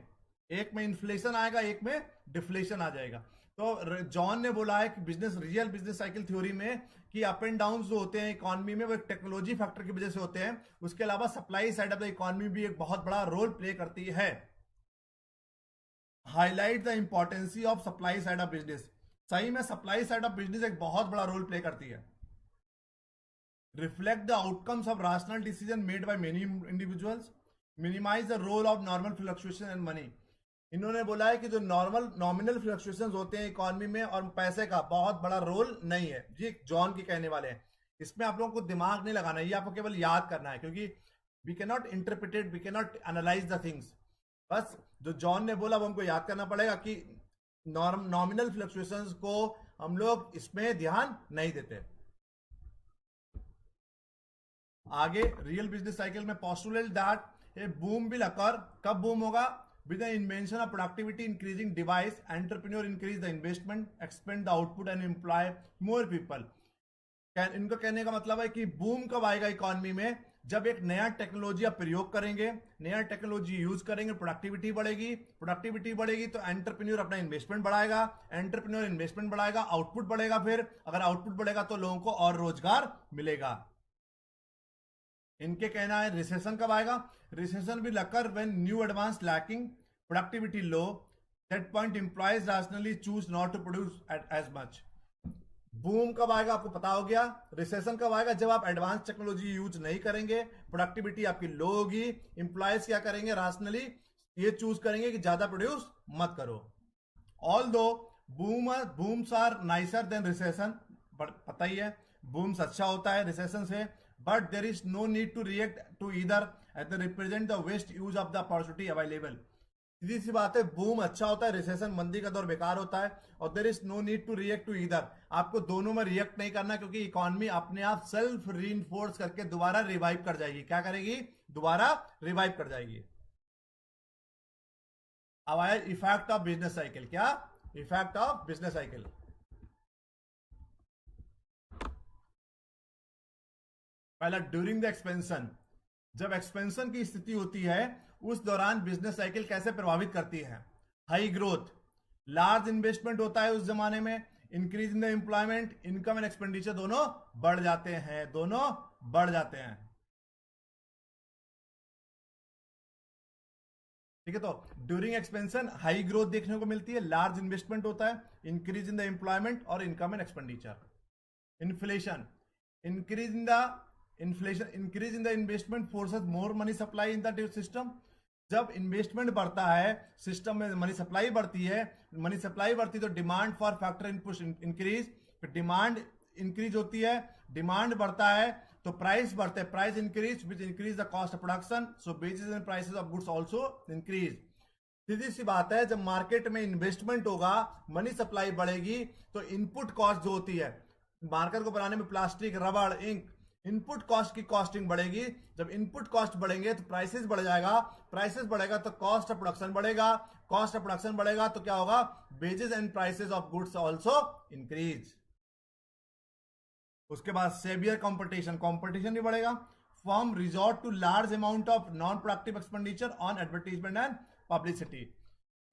एक में इन्फ्लेशन आएगा, एक में डिफ्लेशन आ जाएगा। तो जॉन ने बोला है कि business real business cycle theory में कि अप एंड डाउन जो होते हैं इकोनॉमी में वो एक टेक्नोलॉजी फैक्टर की वजह से होते हैं, उसके अलावा supply side of the economy भी एक बहुत बड़ा रोल प्ले करती है। Highlight the importance of supply side of business. सही में सप्लाई साइड ऑफ बिजनेस एक बहुत बड़ा रोल प्ले करती है। Reflect the outcomes of rational decision made by many individuals, minimize the role of normal fluctuation and money. इन्होंने बोला है कि जो नॉर्मल नॉमिनल फ्लक्चुएशन होते हैं इकोनॉमी में और पैसे का बहुत बड़ा रोल नहीं है। जी जॉन की कहने वाले हैं, इसमें आप लोगों को दिमाग नहीं लगाना है, ये आपको केवल याद करना है, क्योंकि we can not interpreted, we can not analyse the things. बस जो जॉन ने बोला वो हमको याद करना पड़ेगा कि नॉमिनल फ्लक्चुएशंस को हम लोग इसमें ध्यान नहीं देते। आगे रियल बिजनेस साइकिल में postulate that a boom will occur. कब बूम होगा? With the invention of productivity increasing device, entrepreneur increase the investment, expand the output and employ more people. इनको कहने का मतलब है कि बूम कब आएगा इकोनॉमी में? जब एक नया टेक्नोलॉजी आप प्रयोग करेंगे, नया टेक्नोलॉजी यूज करेंगे, प्रोडक्टिविटी बढ़ेगी, प्रोडक्टिविटी बढ़ेगी तो एंटरप्रेन्योर अपना इन्वेस्टमेंट बढ़ाएगा, एंटरप्रेन्योर इन्वेस्टमेंट बढ़ाएगा, आउटपुट बढ़ेगा, फिर अगर आउटपुट बढ़ेगा तो लोगों को और रोजगार मिलेगा। इनके कहना है रिसेशन कब आएगा? Recession will occur when new advance lacking, productivity low, that point employees rationally choose not to produce as much. Boom कब आएगा आपको पता हो गया। रिसेशन कब आएगा? जब आप एडवांस टेक्नोलॉजी यूज नहीं करेंगे, प्रोडक्टिविटी आपकी लो होगी, एम्प्लॉयज क्या करेंगे? रैशनली ये चूज करेंगे कि ज्यादा प्रोड्यूस मत करो। Although booms are nicer than recession, पता ही है बूम्स अच्छा होता है रिसेशन से, but there is no need to react to either at the represent the waste use of the opportunity available. सीधी सी बात है, बूम अच्छा होता है, रिसेशन मंदी का दौर बेकार होता है, और there is no need to react to either. आपको दोनों में रिएक्ट नहीं करना, क्योंकि इकोनॉमी अपने आप सेल्फ रीइंफोर्स करके दोबारा रिवाइव कर जाएगी। क्या करेगी? दोबारा रिवाइव कर जाएगी। अब आया इफेक्ट ऑफ बिजनेस साइकिल। क्या इफेक्ट ऑफ बिजनेस साइकिल? पहला ड्यूरिंग द एक्सपेंशन, जब एक्सपेंशन की स्थिति होती है उस दौरान बिजनेस साइकिल कैसे प्रभावित करती है? हाई ग्रोथ, लार्ज इन्वेस्टमेंट होता है उस जमाने में, increase in the employment, income and expenditure दोनों बढ़ जाते हैं, दोनों बढ़ जाते हैं। ठीक है, तो ड्यूरिंग एक्सपेंशन हाई ग्रोथ देखने को मिलती है, लार्ज इन्वेस्टमेंट होता है, इंक्रीज इन द एम्प्लॉयमेंट और income and expenditure. Inflation, increase in the increase in the investment forces more money supply in the system. जब इन्वेस्टमेंट बढ़ता है सिस्टम में, मनी सप्लाई बढ़ती है, मनी सप्लाई बढ़ती है तो demand for factor input increase, फिर डिमांड इंक्रीज होती है, डिमांड बढ़ता है तो प्राइस बढ़ते हैं, price increase which increase the cost of production, so wages and prices of goods also increase. सीधी सी बात है, जब मार्केट में इन्वेस्टमेंट होगा, मनी सप्लाई बढ़ेगी तो इनपुट कॉस्ट जो होती है मार्केट को बनाने में, प्लास्टिक, रबड़, इंक, इनपुट कॉस्ट की कॉस्टिंग बढ़ेगी। जब इनपुट कॉस्ट बढ़ेंगे तो प्राइसेस बढ़ जाएगा, प्राइसेस बढ़ेगा तो कॉस्ट ऑफ प्रोडक्शन बढ़ेगा, कॉस्ट ऑफ प्रोडक्शन बढ़ेगा तो क्या होगा? Wages and prices of goods also increase. उसके बाद सेवियर कंपटीशन, कंपटीशन भी बढ़ेगा। Firm resort to large amount of non productive expenditure on advertisement and publicity.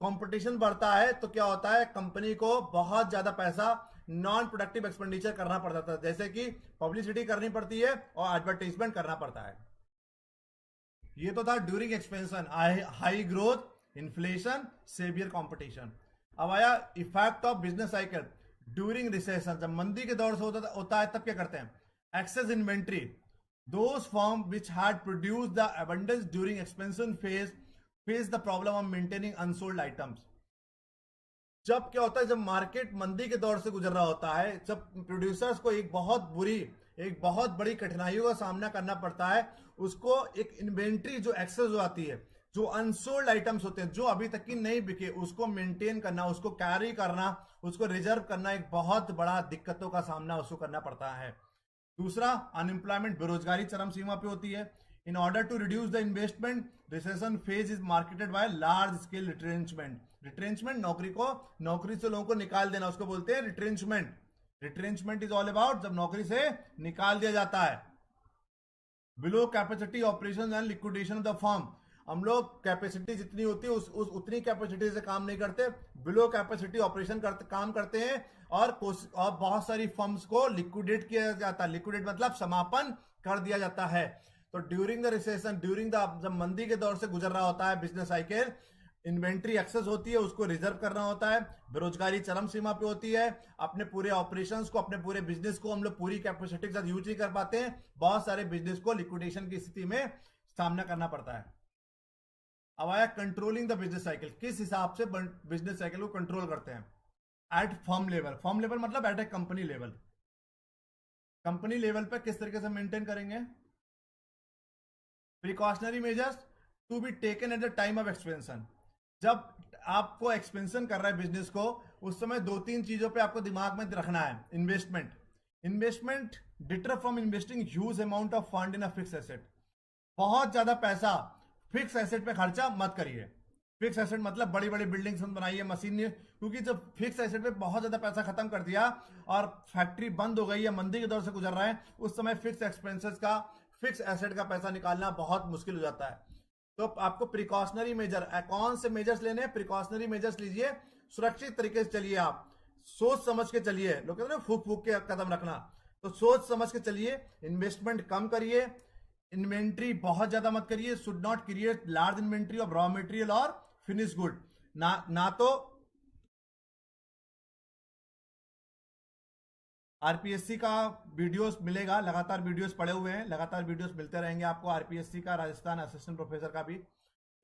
Competition बढ़ता है तो क्या होता है? कंपनी को बहुत ज्यादा पैसा नॉन प्रोडक्टिव एक्सपेंडिचर करना पड़ता था, जैसे कि पब्लिसिटी करनी पड़ती है और एडवर्टाइजमेंट करना पड़ता है। ये तो था during expansion, high growth, inflation, severe competition. अब आया effect of business cycle during recession. जब मंदी के दौर से होता है तब क्या करते हैं? Excess inventory, those firm which had produced the abundance during expansion face the problem of maintaining unsold items. जब क्या होता है, जब मार्केट मंदी के दौर से गुजर रहा होता है, जब प्रोड्यूसर्स को एक बहुत बड़ी कठिनाइयों का सामना करना पड़ता है, उसको एक इन्वेंट्री जो एक्सेस हो आती है, जो अनसोल्ड आइटम्स होते हैं, जो अभी तक की नहीं बिके, उसको मेंटेन करना, उसको कैरी करना, उसको रिजर्व करना, एक बहुत बड़ा दिक्कतों का सामना उसको करना पड़ता है। दूसरा, अनएम्प्लॉयमेंट, बेरोजगारी चरम सीमा पे होती है। In order to reduce the investment, recession phase is marketed by large scale retrenchment. Retrenchment, नौकरी से लोगों को निकाल देना, उसको बोलते हैं retrenchment. Retrenchment is all about जब नौकरी से निकाल दिया जाता है। Below capacity operation and liquidation of the firm. हम लोग कैपेसिटी जितनी होती है उस उतनी कैपेसिटी से काम नहीं करते, बिलो कैपेसिटी ऑपरेशन काम करते हैं और बहुत सारी फर्म्स को लिक्विडेट किया जाता है। लिक्विडेट मतलब समापन कर दिया जाता है। तो during the recession, during the जब मंदी के दौर से गुजर रहा होता है बिजनेस साइकिल, इन्वेंट्री एक्सेस होती है, उसको रिजर्व करना होता है, बेरोजगारी चरम सीमा पे होती है, अपने पूरे ऑपरेशंस को, अपने पूरे बिजनेस को हम लोग पूरी कैपेसिटी के साथ यूज नहीं कर पाते हैं, बहुत सारे बिजनेस को लिक्विडेशन की स्थिति में सामना करना पड़ता है। अब आया कंट्रोलिंग द बिजनेस साइकिल, किस हिसाब से बिजनेस साइकिल को कंट्रोल करते हैं। At firm level, firm level मतलब at a company level, company level पे किस तरीके से मेंटेन करेंगे। Precautionary measures to be taken at the time of expansion, जब आपको एक्सपेंशन कर रहा है बिजनेस को, उस समय दो तीन चीजों पे आपको दिमाग में रखना है। Investment, investment deter from investing huge amount of fund in a fix asset, बहुत ज्यादा पैसा फिक्स एसेट पे खर्चा मत करिए। फिक्स एसेट मतलब बड़ी बड़ी बिल्डिंग्स बनाइए, मशीन, क्योंकि जब फिक्स एसेट पे बहुत ज्यादा पैसा खत्म कर दिया और फैक्ट्री बंद हो गई या मंदी के दौर से गुजर रहा है, उस समय फिक्स एक्सपेंसेस का, फिक्स एसेट का पैसा निकालना बहुत मुश्किल हो जाता है। तो आपको प्रिकॉशनरी मेजर, कौन से मेजर्स लेने हैं, प्रिकॉशनरी मेजर्स लीजिए, सुरक्षित तरीके से चलिए, आप सोच समझ के चलिए। लोग कहते हैं ना फूक फूक के कदम रखना, तो सोच समझ के चलिए। इन्वेस्टमेंट कम करिए, इन्वेंट्री बहुत ज्यादा मत करिए, should not create large inventory of raw material और फिनिश गुड। ना तो आरपीएससी का वीडियोस मिलेगा, लगातार वीडियोस पड़े हुए हैं, लगातार वीडियोस मिलते रहेंगे आपको आरपीएससी का, राजस्थान असिस्टेंट प्रोफेसर का भी।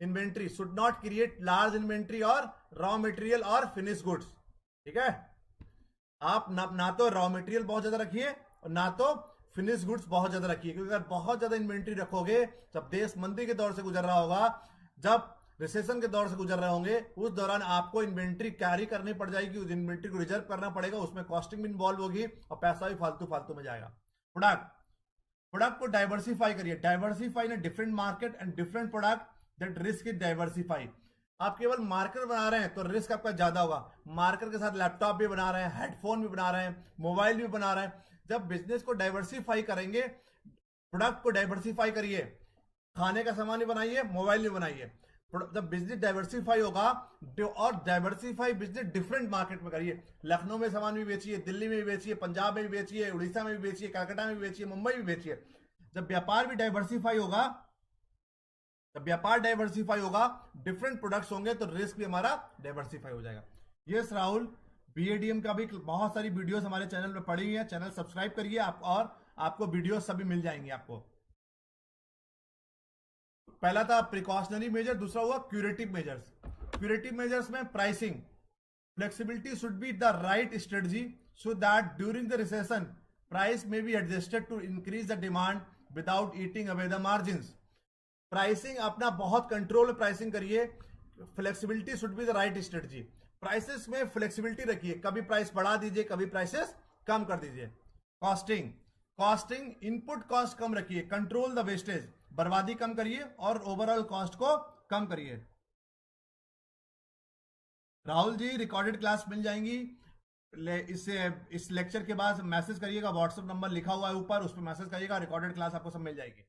Inventory should not create large inventory और रॉ मटेरियल और फिनिश गुड्स, ठीक है। आप ना तो रॉ मटेरियल बहुत ज्यादा रखिए और ना तो फिनिश गुड्स बहुत ज्यादा रखिए, क्योंकि अगर बहुत ज्यादा इन्वेंट्री रखोगे, जब देश मंदी के दौर से गुजर रहा होगा, जब रिसेशन के दौर से गुजर रहे होंगे, उस दौरान आपको इन्वेंट्री कैरी करनी पड़ जाएगी, उस इन्वेंट्री को रिजर्व करना पड़ेगा, उसमें कॉस्टिंग भी इन्वॉल्व होगी और पैसा भी फालतू में जाएगा। प्रोडक्ट को डाइवर्सिफाई करिए, diversify in different market and different product, that risk is diversify. आप केवल मार्कर बना रहे हैं तो रिस्क आपका ज्यादा होगा, मार्कर के साथ लैपटॉप भी बना रहे हैं, हेडफोन भी बना रहे हैं, मोबाइल भी बना रहे हैं। जब बिजनेस को डाइवर्सिफाई करेंगे, प्रोडक्ट को डाइवर्सिफाई करिए, खाने का सामान भी बनाइए, मोबाइल भी बनाइए। जब बिजनेस डाइवर्सिफाई होगा, और डाइवर्सिफाई बिजनेस डिफरेंट मार्केट में करिए, लखनऊ में सामान भी बेचिए, दिल्ली में भी बेचिए, पंजाब में भी बेचिए, उड़ीसा में भी बेचिए, कलकत्ता में भी बेचिए, मुंबई भी बेचिए। जब व्यापार भी डाइवर्सिफाई होगा, डिफरेंट प्रोडक्ट्स होंगे, तो रिस्क भी हमारा डाइवर्सिफाई हो जाएगा। यस राहुल, बीएडीएम का भी बहुत सारी वीडियोस हमारे चैनल पे पड़ी हुई है, चैनल सब्सक्राइब करिए आप, और आपको वीडियोस सभी मिल जाएंगे आपको। पहला था प्रिकॉशनरी मेजर, दूसरा हुआ क्यूरेटिव मेजर्स। क्यूरेटिव मेजर्स में pricing flexibility should be the right strategy so that during the recession price may be adjusted to increase the demand without eating away the margins. Pricing अपना बहुत control में pricing करिए, flexibility should be the right strategy. Prices में flexibility रखिए, कभी price बढ़ा दीजिए, कभी प्राइसेस कम कर दीजिए। कॉस्टिंग इनपुट कॉस्ट कम रखिए, कंट्रोल द वेस्टेज, बर्बादी कम करिए और ओवरऑल कॉस्ट को कम करिए। राहुल जी, रिकॉर्डेड क्लास मिल जाएंगी, इस लेक्चर के बाद मैसेज करिएगा, व्हाट्सएप नंबर लिखा हुआ है ऊपर, उस पर मैसेज करिएगा, रिकॉर्डेड क्लास आपको सब मिल जाएगी।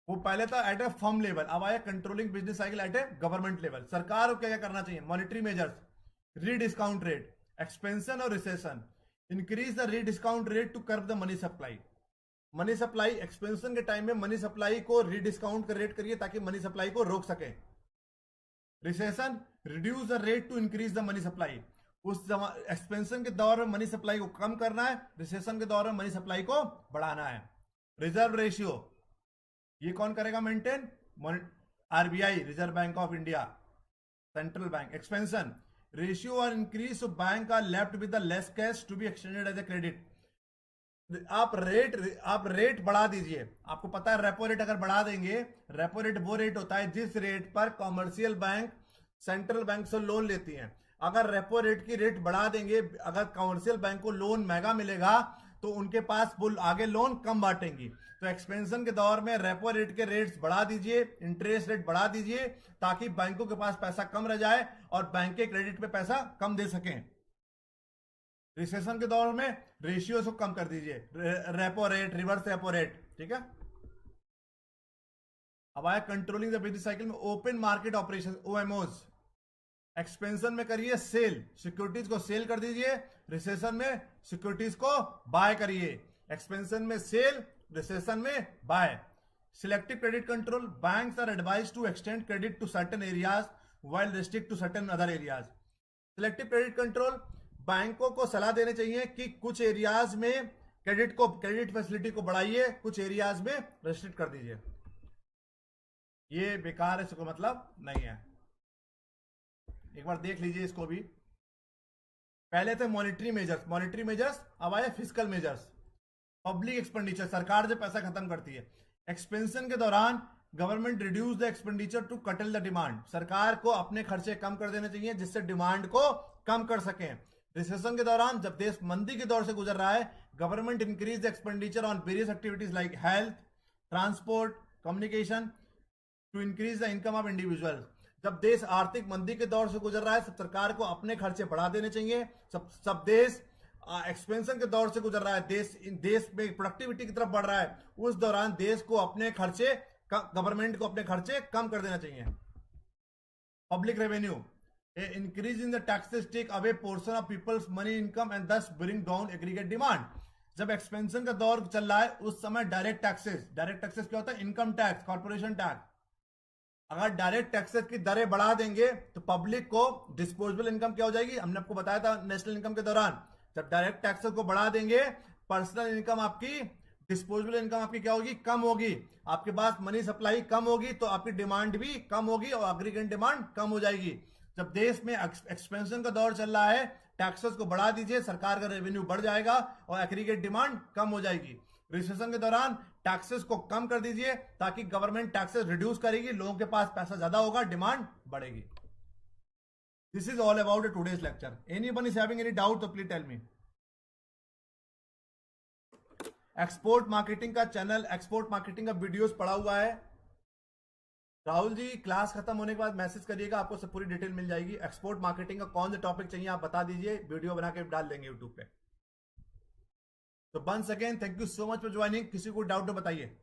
वो पहले था एट ए फर्म लेवल, अब आया controlling business cycle at a government level. सरकार को क्या क्या करना चाहिए, monetary measures, rediscount rate, expansion और recession, increase the rediscount rate to curb the money supply. Money supply, expansion के टाइम में मनी सप्लाई को रीडिस्काउंट का रेट करिए ताकि मनी सप्लाई को रोक सके। Recession, reduce the rate to increase the money supply, उस एक्सपेंशन के दौर में मनी सप्लाई को कम करना है, रिसेशन के दौर में मनी सप्लाई को बढ़ाना है। रिजर्व रेशियो, ये कौन करेगा maintain, RBI, reserve bank of India, central bank. Expansion, ratio और increase to bank are left with the less cash to be extended as a credit. आप रेट बढ़ा दीजिए, आपको पता है रेपो रेट अगर बढ़ा देंगे, रेपो रेट वो रेट होता है जिस रेट पर कॉमर्शियल बैंक सेंट्रल बैंक से लोन लेती हैं। अगर रेपो रेट की रेट बढ़ा देंगे, अगर कॉमर्शियल बैंक को लोन महंगा मिलेगा तो उनके पास वो आगे लोन कम बांटेंगी। तो एक्सपेंशन के दौर में रेपो रेट के रेट्स बढ़ा दीजिए, इंटरेस्ट रेट बढ़ा दीजिए, ताकि बैंकों के पास पैसा कम रह जाए और बैंक के क्रेडिट पे पैसा कम दे सकें। रिसेशन के दौर में रेशियो को कम कर दीजिए, repo rate, reverse repo rate, ठीक है। अब आया कंट्रोलिंग द बिजनेस साइकिल में ओपन मार्केट ऑपरेशन, ओएमओज। एक्सपेंशन में करिए सेल, सिक्योरिटीज को सेल कर दीजिए, रिसेशन में सिक्योरिटीज को बाय करिए। एक्सपेंशन में सेल, रिसेशन में buy. Selective credit control, banks are advised to extend credit to certain areas while restrict to certain other areas. Selective credit control, बैंकों को सलाह देने चाहिए कि कुछ एरियाज में क्रेडिट फैसिलिटी को बढ़ाइए, कुछ एरियाज में रेस्ट्रिक्ट कर दीजिए। ये बेकार है, इसको मतलब नहीं है। एक बार देख लीजिए इसको भी। पहले थे मॉनिटरी मेजर्स, अब आए फिस्कल मेजर्स। पब्लिक एक्सपेंडिचर, सरकार जो पैसा खत्म करती है। एक्सपेंशन के दौरान government reduce the expenditure to curtail the demand, सरकार को अपने खर्चे कम कर देने चाहिए जिससे डिमांड को कम कर सकें। रिसेशन के दौरान जब देश मंदी के दौर से गुजर रहा है, government increase the expenditure on various activities like health, transport, communication to increase the income of individual. जब देश आर्थिक मंदी के दौर से गुजर रहा है, सब सरकार को अपने खर्चे बढ़ा देने चाहिए। सब देश एक्सपेंशन के दौर से गुजर रहा है, देश में प्रोडक्टिविटी की तरफ बढ़ रहा है, उस दौरान देश को अपने खर्चे, गवर्नमेंट को अपने खर्चे कम कर देना चाहिए। Public revenue, increase in the taxes take away portion of people's money income and thus bring down aggregate demand. जब एक्सपेंशन का दौर चल रहा है उस समय डायरेक्ट टैक्सेस क्या होता है? Income tax, corporation tax. अगर डायरेक्ट टैक्सेस की दरें बढ़ा देंगे तो पब्लिक को डिस्पोजेबल इनकम क्या हो जाएगी? हमने आपको बताया था नेशनल इनकम के दौरान, जब डायरेक्ट टैक्सेस को बढ़ा देंगे, पर्सनल इनकम आपकी, डिस्पोजेबल इनकम आपकी क्या होगी? कम होगी। आपके पास मनी सप्लाई कम होगी तो आपकी डिमांड भी कम होगी और एग्रीगेट डिमांड कम हो जाएगी। जब देश में एक्सपेंशन का दौर चल रहा है, टैक्सेस को बढ़ा दीजिए, सरकार का रेवेन्यू बढ़ जाएगा और एग्रीगेट डिमांड कम हो जाएगी। रिसेशन के दौरान टैक्सेस को कम कर दीजिए ताकि गवर्नमेंट टैक्सेस रिड्यूस करेगी, लोगों के पास पैसा ज्यादा होगा, डिमांड बढ़ेगी। This is all about today's lecture. Anyone is having any doubt तो please tell me. Export marketing का चैनल, एक्सपोर्ट मार्केटिंग का वीडियोस पड़ा हुआ है। राहुल जी, क्लास खत्म होने के बाद मैसेज करिएगा, आपको सब पूरी डिटेल मिल जाएगी। एक्सपोर्ट मार्केटिंग का कौन सा टॉपिक चाहिए आप बता दीजिए, वीडियो बना के डाल देंगे यूट्यूब पे। तो once again thank you so much for joining. किसी को डाउट तो बताइए।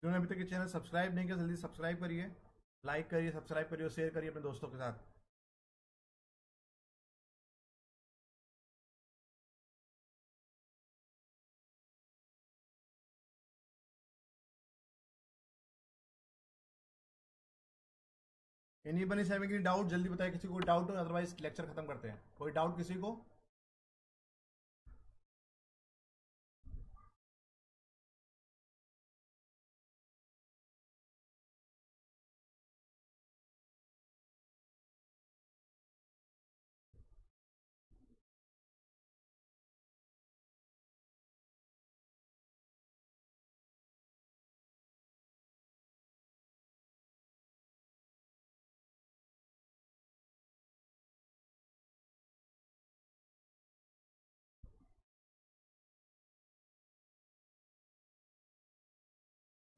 जिन्होंने अभी तक ये चैनल सब्सक्राइब नहीं किया जल्दी सब्सक्राइब करिए, लाइक करिए, सब्सक्राइब करिए और शेयर करिए अपने दोस्तों के साथ। Anyone is having any doubt जल्दी बताइए, किसी को डाउट हो, अदरवाइज लेक्चर खत्म करते हैं। कोई डाउट किसी को?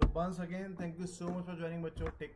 तो once again thank you so much for joining बच्चों, टेक